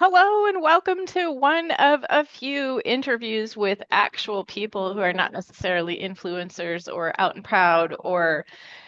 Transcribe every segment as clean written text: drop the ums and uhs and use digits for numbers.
Hello and welcome to one of a few interviews with actual people who are not necessarily influencers or out and proud or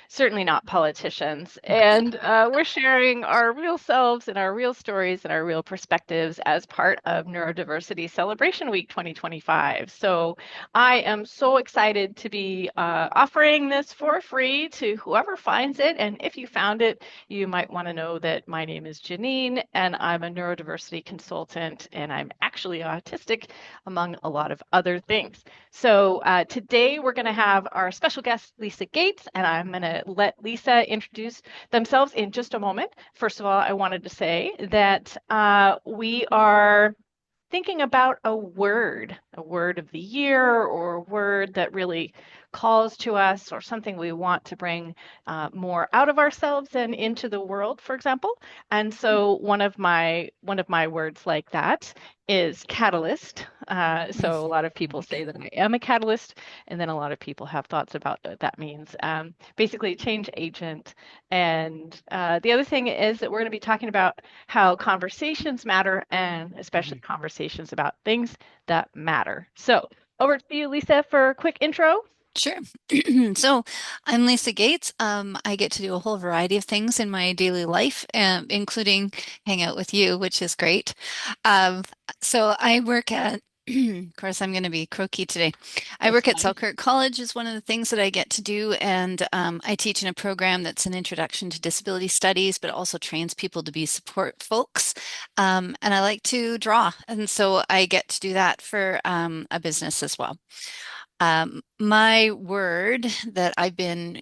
certainly not politicians. And we're sharing our real selves and our real stories and our real perspectives as part of Neurodiversity Celebration Week 2025. So I am so excited to be offering this for free to whoever finds it. And if you found it, you might want to know that my name is Jenine and I'm a neurodiversity consultant and I'm actually autistic, among a lot of other things. So today we're going to have our special guest, Lisa Gates, and I'm going to let Lisa introduce themselves in just a moment. First of all, I wanted to say that we are thinking about a word of the year, or a word that really calls to us, or something we want to bring more out of ourselves and into the world, for example. And so one of my words like that is catalyst. So a lot of people say that I am a catalyst, and then a lot of people have thoughts about what that means. Basically, change agent. And the other thing is that we're going to be talking about how conversations matter, and especially conversations about things that matter. So over to you, Lisa, for a quick intro. Sure. So I'm Lisa Gates. I get to do a whole variety of things in my daily life, including hang out with you, which is great. Um, so I work at, of course, I'm going to be croaky today. I That's work at fine. Selkirk College is one of the things that I get to do, and I teach in a program that's an introduction to disability studies, but also trains people to be support folks. And I like to draw, and so I get to do that for a business as well. My word that I've been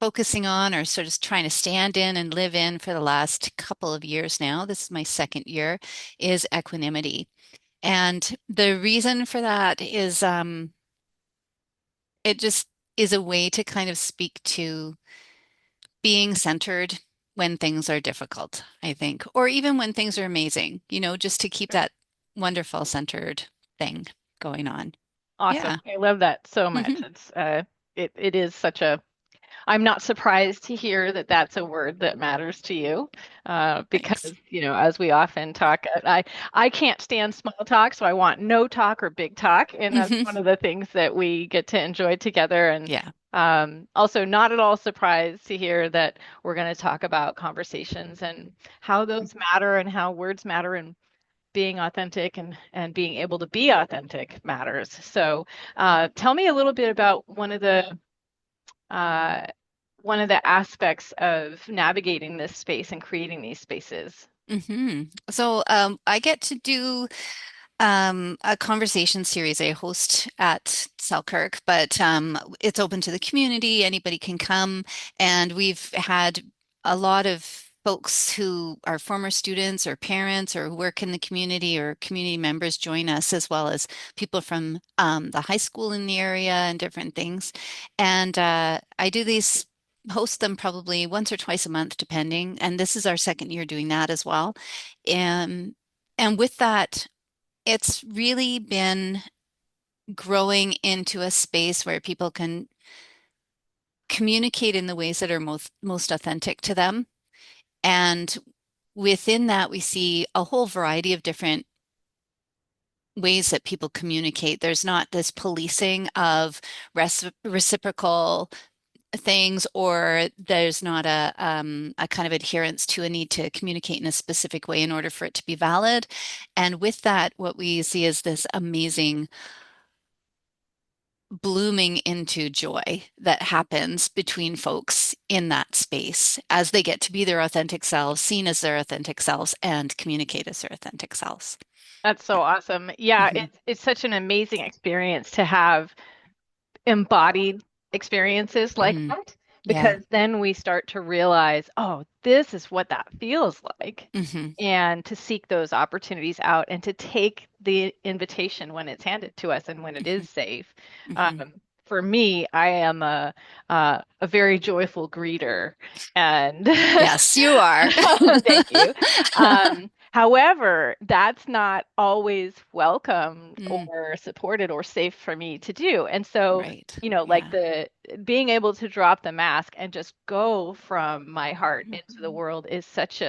focusing on or sort of trying to stand in and live in for the last couple of years now, this is my second year, is equanimity. And the reason for that is it just is a way to kind of speak to being centered when things are difficult, I think, or even when things are amazing, just to keep that wonderful centered thing going on. Awesome. Yeah. I love that so much. hmm It is such a I'm not surprised to hear that that's a word that matters to you, Thanks. because as we often talk, I can't stand small talk, so I want no talk or big talk, and that's hmm one of the things that we get to enjoy together. And Yeah. also, not at all surprised to hear that we're going to talk about conversations and how those matter and how words matter and being authentic and being able to be authentic matters. So, tell me a little bit about uh, one of the aspects of navigating this space and creating these spaces. So I get to do a conversation series I host at Selkirk, but it's open to the community. Anybody can come, and we've had a lot of folks who are former students or parents or who work in the community or community members join us, as well as people from the high school in the area and different things. And I do these. Host them probably once or twice a month, depending. And this is our second year doing that as well. And with that, it's really been growing into a space where people can communicate in the ways that are most authentic to them. And within that, we see a whole variety of different ways that people communicate. There's not this policing of reciprocal things, or there's not a kind of adherence to a need to communicate in a specific way in order for it to be valid. And with that, what we see is this amazing blooming into joy that happens between folks in that space as they get to be their authentic selves, seen as their authentic selves, and communicate as their authentic selves. That's so awesome. Yeah, hmm it's such an amazing experience to have embodied experiences like hmm that, Yeah. because then we start to realize, oh, this is what that feels like. hmm And to seek those opportunities out and to take the invitation when it's handed to us and when it hmm is safe. hmm Um, for me, I am a very joyful greeter, and Yes, you are. thank you. However, that's not always welcomed Mm, or supported or safe for me to do. And so, right. like Yeah. the being able to drop the mask and just go from my heart into the Mhm. world is such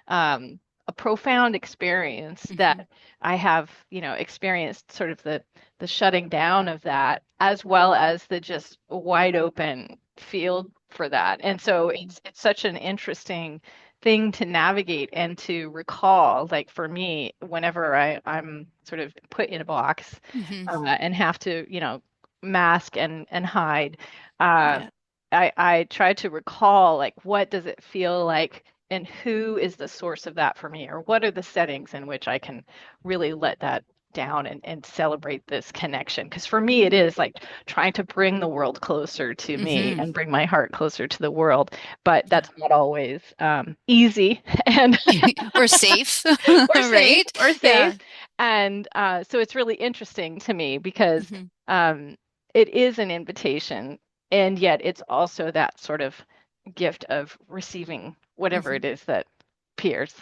um, a profound experience Hmm. that I have, experienced sort of the shutting down of that, as well as the just wide open field for that. And so it's such an interesting thing to navigate and to recall. Like for me, whenever I'm sort of put in a box Hmm. and have to, mask and hide, uh, Yeah. I try to recall like what does it feel like and who is the source of that for me, or what are the settings in which I can really let that down and celebrate this connection. Because for me, it is like trying to bring the world closer to me Hmm. and bring my heart closer to the world. But Yeah. that's not always easy and Or safe, or safe right? or safe. Yeah. And so it's really interesting to me because Hmm. um, it is an invitation, and yet it's also that sort of gift of receiving whatever Hmm. it is that appears.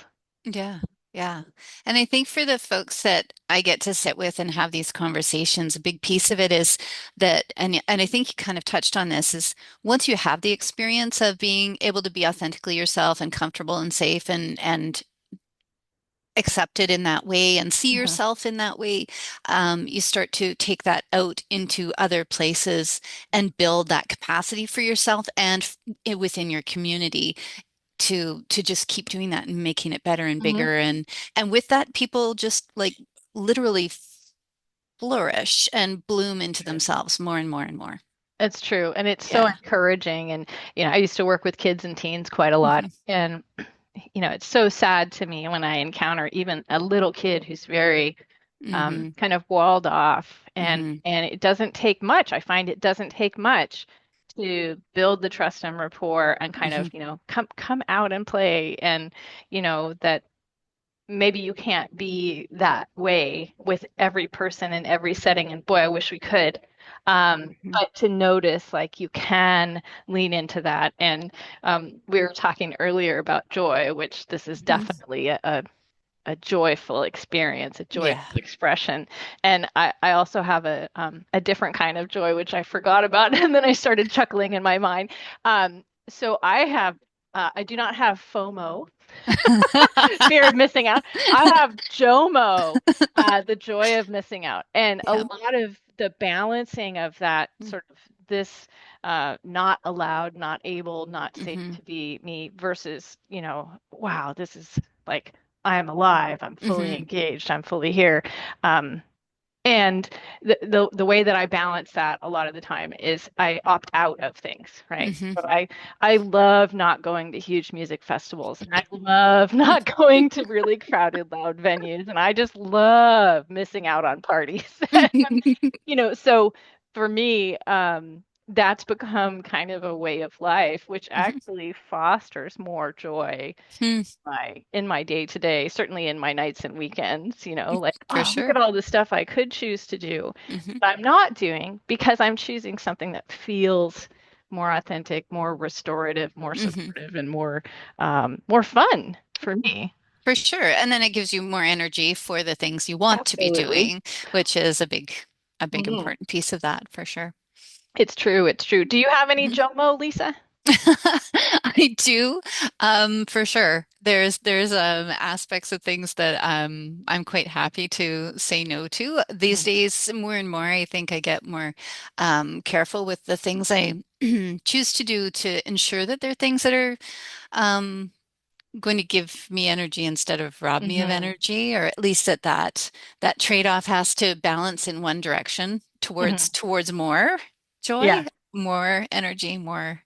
Yeah. Yeah. And I think for the folks that I get to sit with and have these conversations, a big piece of it is that, and I think you kind of touched on this, is once you have the experience of being able to be authentically yourself and comfortable and safe and accepted in that way and see Hmm. yourself in that way, you start to take that out into other places and build that capacity for yourself and within your community to just keep doing that and making it better and Hmm. bigger and with that people just like literally flourish and bloom into True. themselves more and more and more. It's true. And it's so Yeah. encouraging. And, I used to work with kids and teens quite a lot. Hmm. And, it's so sad to me when I encounter even a little kid who's very Hmm. kind of walled off, Hmm. and it doesn't take much. I find it doesn't take much to build the trust and rapport and kind Hmm. of, come out and play, and that maybe you can't be that way with every person in every setting, and boy, I wish we could. Hmm. But to notice like you can lean into that. And we were talking earlier about joy, which this is Hmm. definitely a joyful experience, a Yeah. joyful expression. And I also have a different kind of joy, which I forgot about, and then I started chuckling in my mind. So I do not have FOMO, fear of missing out. I have JOMO, the joy of missing out. And a Yeah. lot of the balancing of that sort of this not allowed, not able, not safe Hmm. to be me versus, wow, this is like I'm alive, I'm fully Hmm. engaged, I'm fully here. Um, and the way that I balance that a lot of the time is I opt out of things, right? Hmm. So I love not going to huge music festivals, and I love not going to really crowded, loud venues, and I just love missing out on parties. So for me, that's become kind of a way of life, which actually fosters more joy Hmm. in my day to day, certainly in my nights and weekends, like, For oh, look at sure. all the stuff I could choose to do, Hmm. but I'm not doing because I'm choosing something that feels more authentic, more restorative, more Hmm. supportive, and more fun for me. For sure. And then it gives you more energy for the things you want to be Absolutely. doing, which is a big Mhm. important piece of that for sure. It's true. It's true. Do you have any Mhm. JOMO, Lisa? I do, for sure. There's aspects of things that I'm quite happy to say no to. These Mhm. days, more and more, I think I get more careful with the things I choose to do to ensure that they're things that are um going to give me energy instead of rob me of Mhm. energy, or at least that trade-off has to balance in one direction towards Mhm. towards more Yeah. joy, more energy, more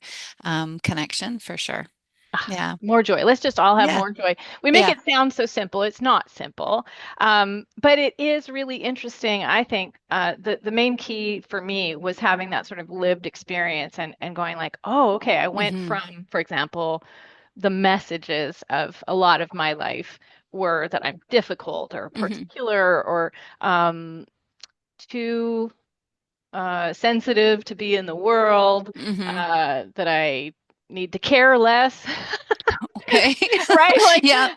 connection for sure. Ah, Yeah. more joy. Let's just all have Yeah. more joy. We make Yeah. it sound so simple. It's not simple, but it is really interesting. I think the main key for me was having that sort of lived experience and going like, oh, okay, I went Hmm. from, for example, the messages of a lot of my life were that I'm difficult or Hmm. particular or um, too sensitive to be in the world, Hmm. that I need to care less. Okay. Right? Like, Yeah.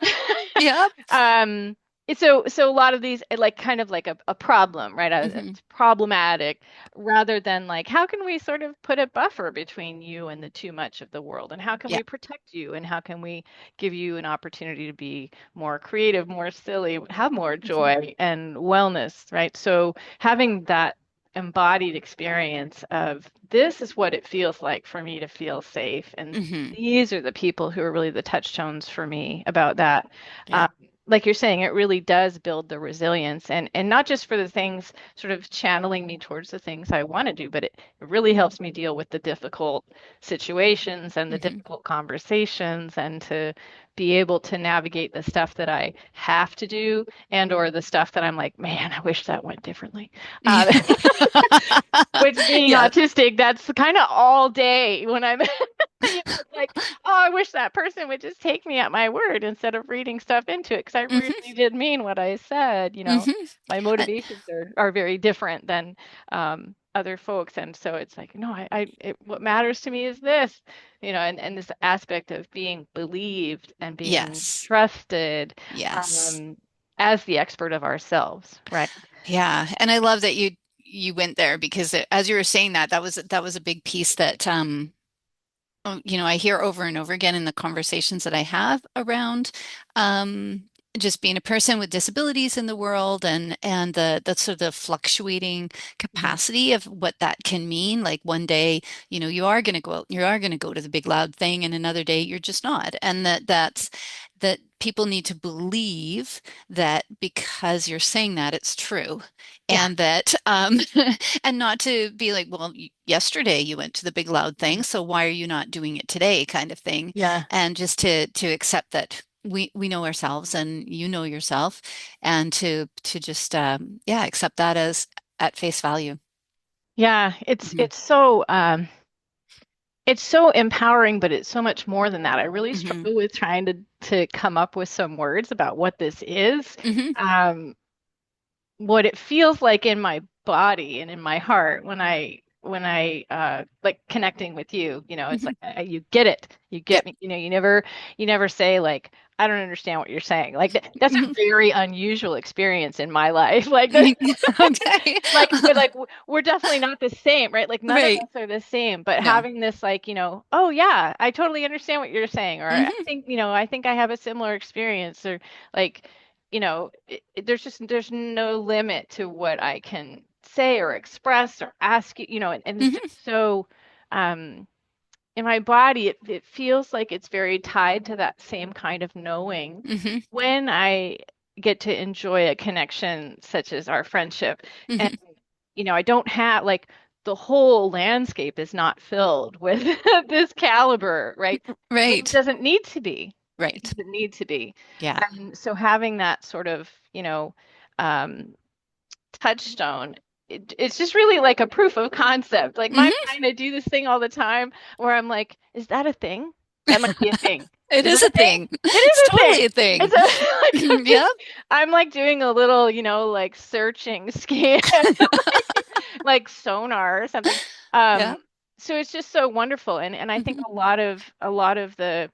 Yeah. um, so a lot of these like kind of like a problem, right? Hmm. It's problematic rather than like how can we sort of put a buffer between you and the too much of the world, and how can Yeah. we protect you, and how can we give you an opportunity to be more creative, more silly, have more Hmm. joy and wellness, right? So having that embodied experience of this is what it feels like for me to feel safe, and Hmm. these are the people who are really the touchstones for me about that. Yeah. Um, like you're saying, it really does build the resilience, and not just for the things sort of channeling me towards the things I want to do, but it really helps me deal with the difficult situations and the Hmm. difficult conversations, and to be able to navigate the stuff that I have to do and or the stuff that I'm like, man, I wish that went differently. Um, which being Yeah. autistic, that's kind of all day when I'm it's like, oh, I wish that person would just take me at my word instead of reading stuff into it because I Hmm. really did mean what I said. Hmm. My motivations are very different than other folks, and so it's like, no, what matters to me is this, and this aspect of being believed and being Yes. trusted Yes. um, as the expert of ourselves, right? Yeah. And I love that you went there because as you were saying that, that was a big piece that I hear over and over again in the conversations that I have around um, just being a person with disabilities in the world and the sort of fluctuating Mhm. capacity of what that can mean. Like one day, you are going to go out, you are going to go to the big loud thing, and another day you're just not. And that people need to believe that because you're saying that it's true, Yeah. and that and not to be like, well, yesterday you went to the big loud thing, so why are you not doing it today, kind of thing. Yeah. And just to accept that we know ourselves and you know yourself, and to just yeah, accept that as at face value. Yeah, Hmm. it's so empowering, but it's so much more than that. I really Hmm. struggle with trying to come up with some words about what this is. Hmm. Um, what it feels like in my body and in my heart when I like connecting with you, it's Hmm. like you get it. You get Yep. me. You never say like I don't understand what you're saying. Like that's a Hmm. very unusual experience in my life. Like that Okay. we're definitely not the same, right? Like none of Right. us are the same, but No. having this like, oh yeah, I totally understand what you're saying, or Hmm. I think I have a similar experience, or like, there's no limit to what I can say or express or ask you, and it's Hmm. just so um in my body it feels like it's very tied to that same kind of knowing Hmm. when I get to enjoy a connection such as our friendship. And, Hmm. I don't have like the whole landscape is not filled with this caliber, right? But it Right. doesn't need to be. It Right. doesn't need to be. Yeah. And so having that sort of, um, touchstone, it's just really like a proof of concept. Like my Hmm. mind, I do this thing all the time where I'm like, is that a thing? That might be a thing. It Is it is a a thing? thing. It It's is a totally thing. a thing. It's a like I'm Yep. I'm like doing a little, like searching scan, like sonar or something. Yeah. Um, so it's just so wonderful. And I think Hmm. a lot of the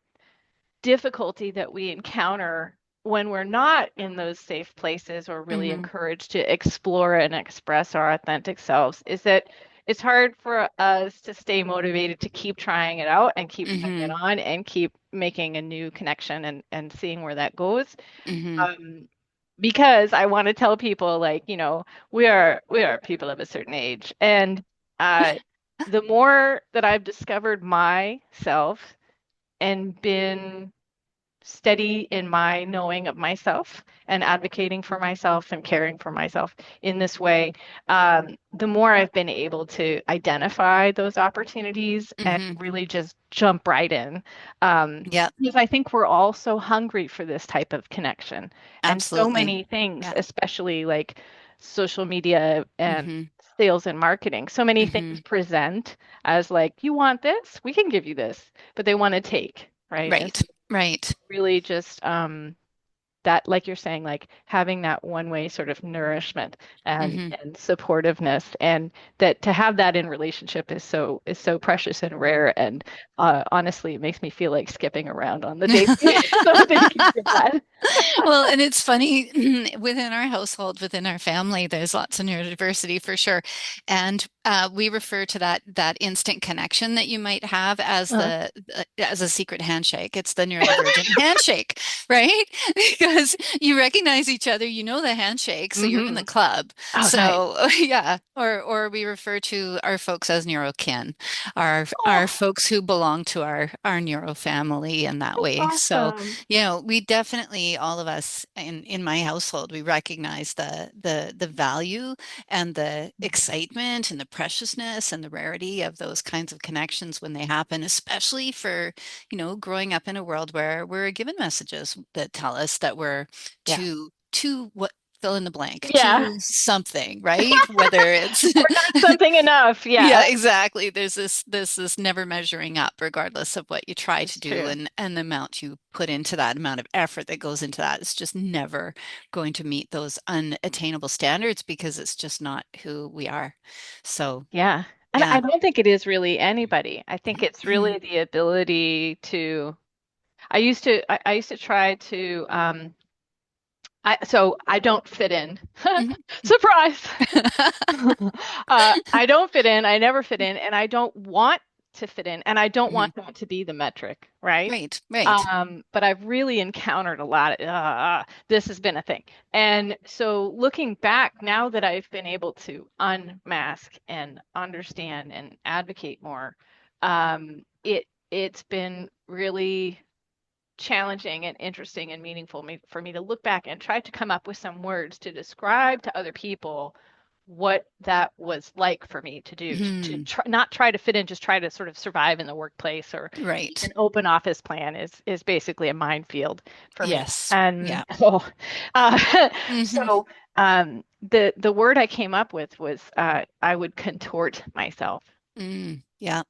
difficulty that we encounter when we're not in those safe places or really Hmm. encouraged to explore and express our authentic selves is that it's hard for us to stay motivated to keep trying it out and keep trying it Hmm. on and keep making a new connection and seeing where that goes. Hmm. Um, because I want to tell people like, we are people of a certain age. And uh, the more that I've discovered myself and been steady in my knowing of myself and advocating for myself and caring for myself in this way, the more I've been able to identify those opportunities and Hmm. really just jump right in. Yep. Because I think we're all so hungry for this type of connection. And so Absolutely. many things, Yeah. especially like social media and Hmm. sales and marketing, so many things Hmm. present as like, you want this? We can give you this, but they want to take, right? And Right. Right. really just that like you're saying like having that one way sort of nourishment and Hmm. and supportiveness, and that to have that in relationship is so precious and rare, and honestly it makes me feel like skipping around on the days so thank you for that. Well, and it's funny within our household, within our family, there's lots of neurodiversity for sure. And we refer to that instant connection that you might have as Uh, as a secret handshake. It's the neurodivergent handshake, right? Because you recognize each other, you know the handshake, so you're in the hmm club. Oh, nice. So yeah, or we refer to our folks as neurokin, our Oh, folks who belong to our neuro family in that that's way. So awesome. we definitely, all of us in my household, we recognize the value and the excitement and the preciousness and the rarity of those kinds of connections when they happen, especially for, growing up in a world where we're given messages that tell us that we're Yeah. to what fill in the blank, Yeah. to something, right? Whether it's We're not something enough. Yeah, yeah, exactly. There's this never measuring up, regardless of what you try to that's do, true. and the amount you put into that, amount of effort that goes into that. It's just never going to meet those unattainable standards because it's just not who we are. So, Yeah. And yeah. I don't think it is really anybody. I think it's really the ability to, I used to try to, so I don't fit in. Mhm. Surprise. I don't fit in. I never fit in, and I don't want to fit in, and I don't Mhm. want that to be the metric, right? Right, right. But I've really encountered a lot of this has been a thing. And so looking back, now that I've been able to unmask and understand and advocate more, it's been really challenging and interesting and meaningful for me to look back and try to come up with some words to describe to other people what that was like for me to do to Mhm. try, not try to fit in, just try to sort of survive in the workplace or Right. an open office plan is basically a minefield for me. Yes. And Yeah. so Hmm. the word I came up with was I would contort myself. Yeah.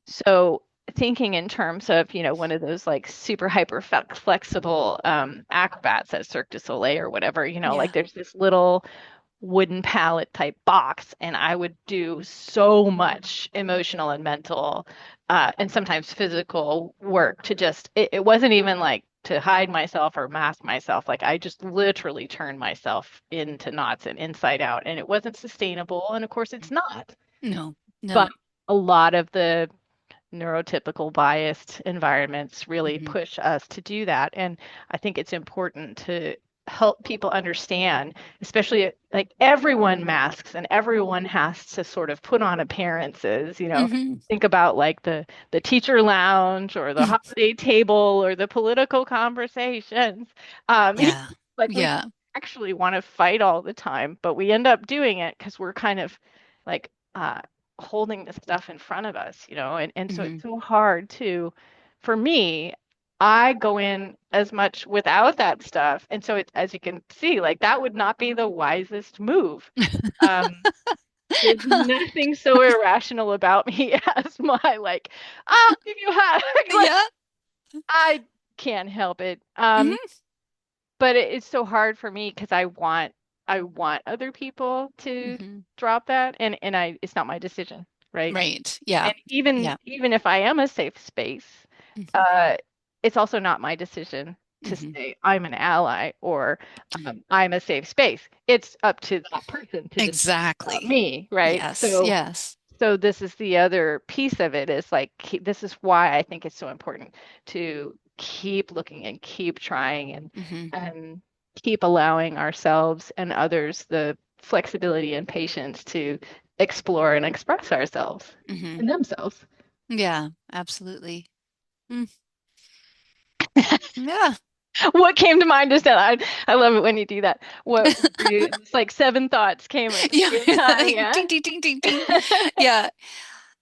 So thinking in terms of, one of those like super hyper flexible acrobats at Cirque du Soleil or whatever, like Yeah. there's this little wooden pallet type box, and I would do so much emotional and mental and sometimes physical work to just, it wasn't even like to hide myself or mask myself. Like I just literally turned myself into knots and inside out, and it wasn't sustainable. And of course, it's not. No. But No. a lot of the neurotypical biased environments really Hmm. push us to do that. And I think it's important to help people understand, especially like everyone masks and everyone has to sort of put on appearances, Hmm. think about like the teacher lounge or the holiday table or the political conversations. Um, Yeah. like we Yeah. actually want to fight all the time, but we end up doing it because we're kind of like holding the stuff in front of us, and so Hmm. it's so hard to, for me, I go in as much without that stuff. And so it, as you can see, like that would not be the wisest move. Um, there's nothing so irrational about me as my like, I'll give you a hug. Like Yeah. I can't help it. Hmm. But it's so hard for me because I want other people to Hmm. drop that, and it's not my decision, right? Right. Yeah. And even Yeah. even if I am a safe space, Hmm. uh, it's also not my decision to Hmm. say I'm an ally or I'm a safe space. It's up to that person to decide about Exactly. me, right? Yes. So Yes. so this is the other piece of it is like this is why I think it's so important to keep looking and keep trying Hmm. and keep allowing ourselves and others the flexibility and patience to explore and express ourselves Hmm. and themselves. Yeah. Absolutely. Mm. Yeah. What came to mind just now? I love it when you do that. What it's like seven thoughts came at the Yeah. same time, yeah? Ding, ding, ding, ding, ding. Yeah.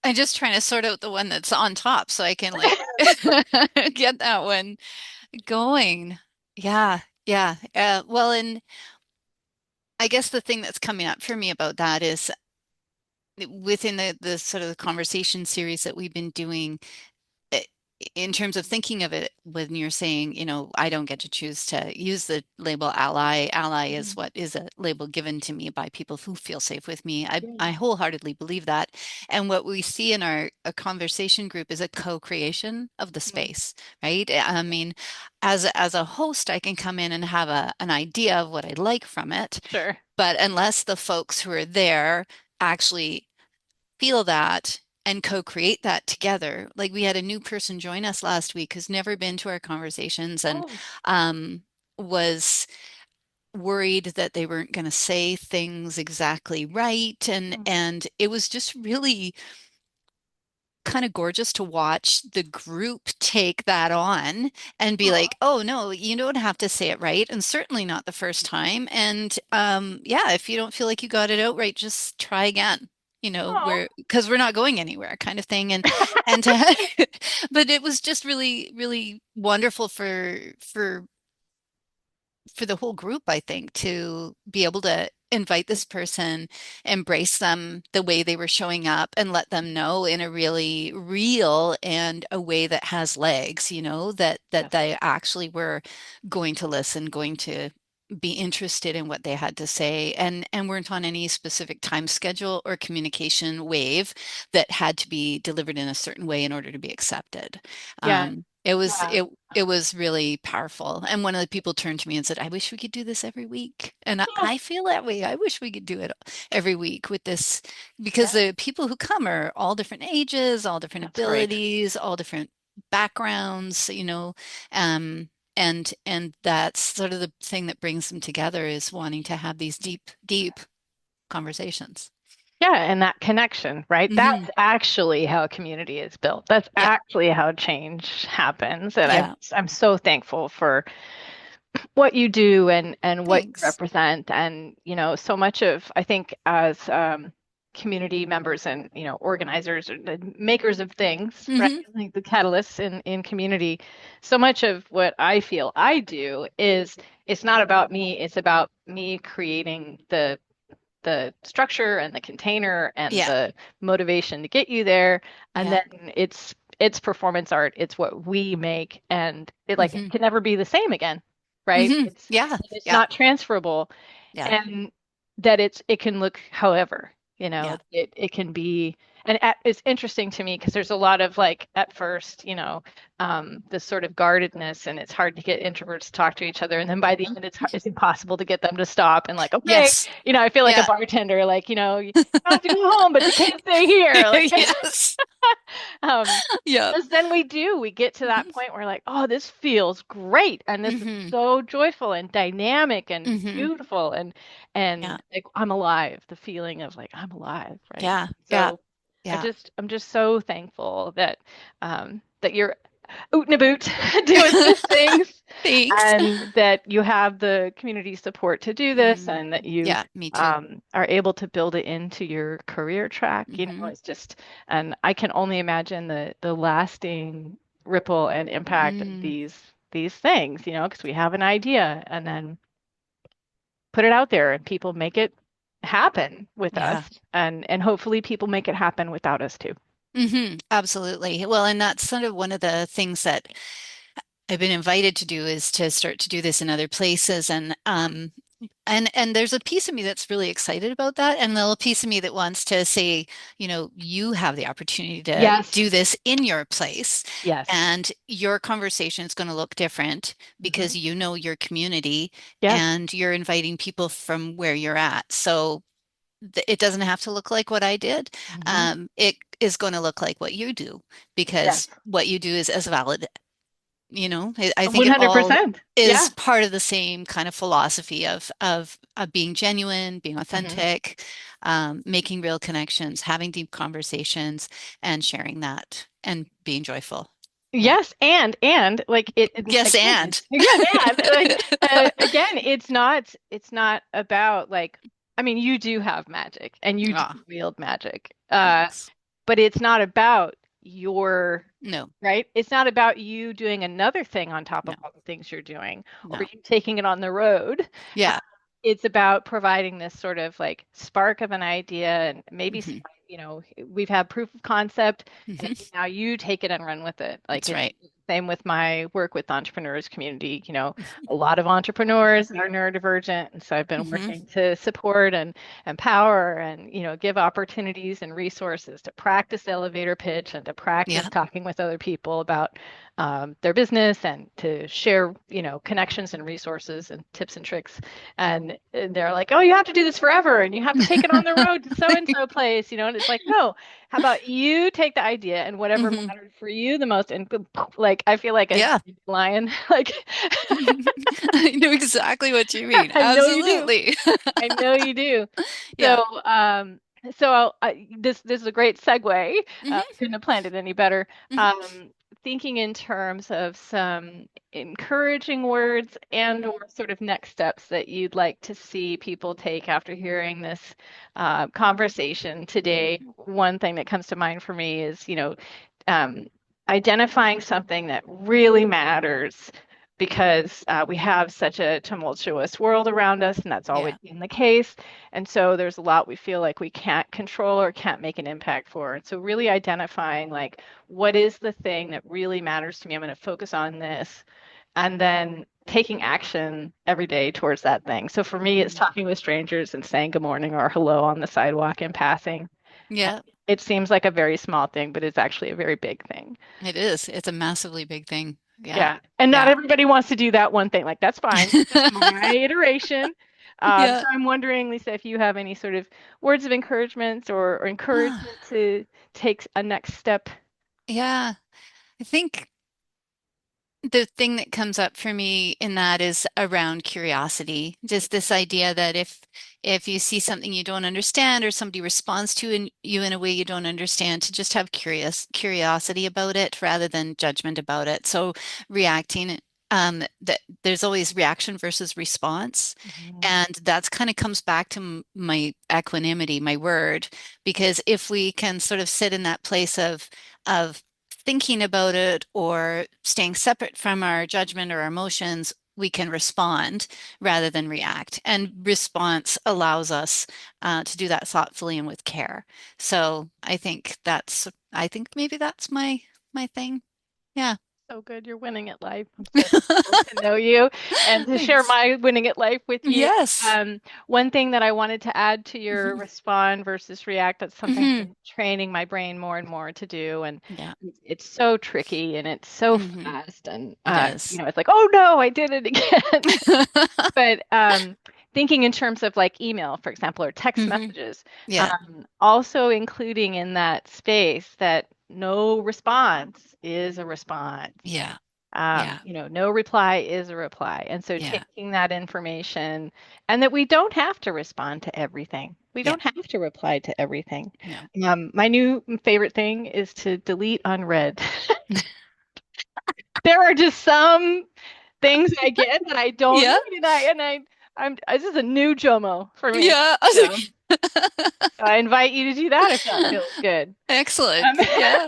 I'm just trying to sort out the one that's on top so I can like get that one going. Yeah. Yeah. Well, and I guess the thing that's coming up for me about that is within the sort of the conversation series that we've been doing, it, in terms of thinking of it, when you're saying, I don't get to choose to use the label ally. Ally is Mhm. what is a label given to me by people who feel safe with me. I Yeah. wholeheartedly believe that. And what we see in our a conversation group is a co-creation of the Mhm. space, right? I mean, as a host, I can come in and have an idea of what I'd like from it, Sure. but unless the folks who are there actually feel that and co-create that together. Like we had a new person join us last week who's never been to our conversations and Oh. um, was worried that they weren't going to say things exactly right. And Mm. and it was just really kind of gorgeous to watch the group take that on and be Aw. like, oh no, you don't have to say it right, and certainly not the first time. And yeah, if you don't feel like you got it out right, just try again. Aw. We're not going anywhere, kind of thing. And to, but it was just really, really wonderful for the whole group, I think, to be able to invite this person, embrace them the way they were showing up, and let them know in a really real and a way that has legs, that Yes. they actually were going to listen, going to be interested in what they had to say, and weren't on any specific time schedule or communication wave that had to be delivered in a certain way in order to be accepted. Yeah. It was Yeah. it was really powerful. And one of the people turned to me and said, I wish we could do this every week. And Oh, I feel that way. I wish we could do it every week with this, because yeah. the people who come are all different ages, all different That's right. abilities, all different backgrounds, and that's sort of the thing that brings them together, is wanting to have these deep, deep conversations. Yeah, and that connection, right? Hmm. That's actually how community is built. That's Yeah. actually how change happens. And I'm Yeah. I'm so thankful for what you do and what you Thanks. represent. And, so much of, I think, as community members and, organizers or the makers of things, right? Hmm. Like the catalysts in community, so much of what I feel I do is it's not about me, it's about me creating the structure and the container and Yeah. the motivation to get you there. And Yeah. then it's performance art. It's what we make, and it Hmm. can never be the same again, right? Hmm. Yeah. It's Yeah. not transferable, Yeah. and that it can look however, Yeah. it can be. And it's interesting to me because there's a lot of like at first, this sort of guardedness, and it's hard to get introverts to talk to each other. And then by the end, it's impossible to get them to stop and like, okay, Yes. I feel like a Yeah. bartender, like, you have to go home, but you can't stay here. Like, Yes. um, Yeah. because then we get to that Hmm. point where like, oh, this feels great, and this is Hmm. so joyful and dynamic and Hmm. beautiful, Yeah. and like I'm alive, the feeling of like I'm alive, right? Yeah. Yeah. So Yeah. I'm just so thankful that you're oot and a boot doing these things, Thanks. and that you have the community support to do this, Mm. and that you Yeah, me too. are able to build it into your career track. Hmm. It's just, and I can only imagine the lasting ripple and impact of Mm. these things, because we have an idea and then put it out there and people make it happen with us, Yeah. and hopefully people make it happen without us too. Absolutely. Well, and that's sort of one of the things that I've been invited to do, is to start to do this in other places. And there's a piece of me that's really excited about that, and a little piece of me that wants to say, you have the opportunity to Yes. do this in your place, Yes. and your conversation is going to look different Hmm. because you know your community, Yes. and you're inviting people from where you're at. So it doesn't have to look like what I did. Hmm. It is going to look like what you do, Yes. because what you do is as valid. I think it all 100%. is Yeah. part of the same kind of philosophy of being genuine, being Hmm. authentic, making real connections, having deep conversations, and sharing that and being joyful. Yeah. Yes, and like Yes, again, and. again, it's not about like, I mean, you do have magic and you do Ah, wield magic. thanks. But it's not about your, No, right? It's not about you doing another thing on top no, of all the things you're doing, or no. you taking it on the road. Uh, Yeah. it's about providing this sort of like spark of an idea and maybe some Hmm. we've had proof of concept, and Hmm. now you take it and run with it. Like That's it's right. same with my work with the entrepreneurs community. A lot of entrepreneurs are neurodivergent, and so I've been Hmm. working to support and empower and give opportunities and resources to practice the elevator pitch and to practice Yeah. talking with other people about their business and to share connections and resources and tips and tricks. And they're like, oh, you have to do this forever and you have to take it on the road to so and so place, and it's like, no, how about you take the idea and whatever Hmm. mattered for you the most, and like I feel like a Yeah. lion. Like I know exactly what you mean. I know you do. Absolutely. I know you do. Yeah. So, this is a great segue. Hmm. Couldn't have planned it any better. Hmm. Um, Thinking in terms of some encouraging words and or sort of next steps that you'd like to see people take after hearing this conversation today. One thing that comes to mind for me is, um, identifying something that really matters because we have such a tumultuous world around us, and that's always Yeah. been the case. And so there's a lot we feel like we can't control or can't make an impact for. And so really identifying like what is the thing that really matters to me? I'm going to focus on this, and then taking action every day towards that thing. So for me, it's talking with strangers and saying good morning or hello on the sidewalk in passing. Yeah. It seems like a very small thing, but it's actually a very big thing. It is. It's a massively big thing. Yeah. Yeah. And not Yeah. everybody wants to do that one thing. Like, that's fine. It's just my iteration. So Yeah. I'm wondering, Lisa, if you have any sort of words of encouragement or encouragement to take a next step. Yeah. I think the thing that comes up for me in that is around curiosity. Just this idea that if you see something you don't understand or somebody responds to you in a way you don't understand, to just have curiosity about it rather than judgment about it. So reacting, that there's always reaction versus response. Mhm. And that's kind of comes back to my equanimity, my word, because if we can sort of sit in that place of thinking about it or staying separate from our judgment or our emotions, we can respond rather than react. And response allows us to do that thoughtfully and with care. So I think maybe that's my thing. Yeah. So good. You're winning at life. I'm so thankful to know you and to share Thanks. my winning at life with you. Yes. One thing that I wanted to add to your Hmm. respond versus react, that's something I've Hmm. been training my brain more and more to do. And Yeah. it's so tricky and it's so Hmm. fast. And, It is. it's like, oh no, I did it again. But thinking in terms of like email, for example, or text Hmm. messages, Yeah. also including in that space that no response is a response. Yeah. Yeah. No reply is a reply. And so Yeah. taking that information and that we don't have to respond to everything. We Yeah. don't have to reply to everything. No. My new favorite thing is to delete unread. There are just some things I get that I don't Yeah. need, I'm this is a new JOMO for me. Yeah. So I invite you to do that if that feels good. Excellent. Um, Yeah.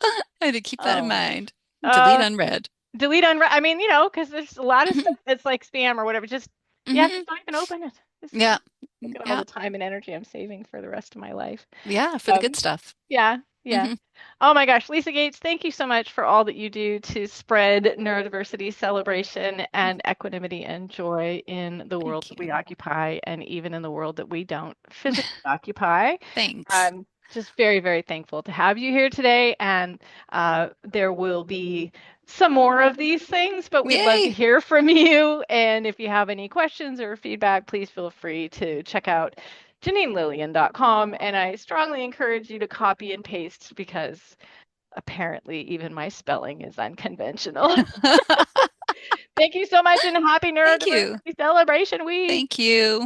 I had to keep that in oh my gosh. mind. Delete Uh, unread. Delete unread. I mean, because there's a lot of stuff that's like spam or whatever. Hmm. Just don't even open it. Just Yeah. look at all Yeah. the time and energy I'm saving for the rest of my life. Yeah. For the good Um, stuff. yeah, yeah. Hmm. Oh my gosh, Lisa Gates, thank you so much for all that you do to spread neurodiversity celebration and equanimity and joy in the world Thank that we you. occupy and even in the world that we don't physically occupy. Thanks. I'm just very, very thankful to have you here today. And there will be some more of these things, but we'd love to Yay. hear from you. And if you have any questions or feedback, please feel free to check out JanineLillian.com. And I strongly encourage you to copy and paste because apparently even my spelling is unconventional. Thank you so much and happy Thank you. Neurodiversity Celebration Week. Thank you.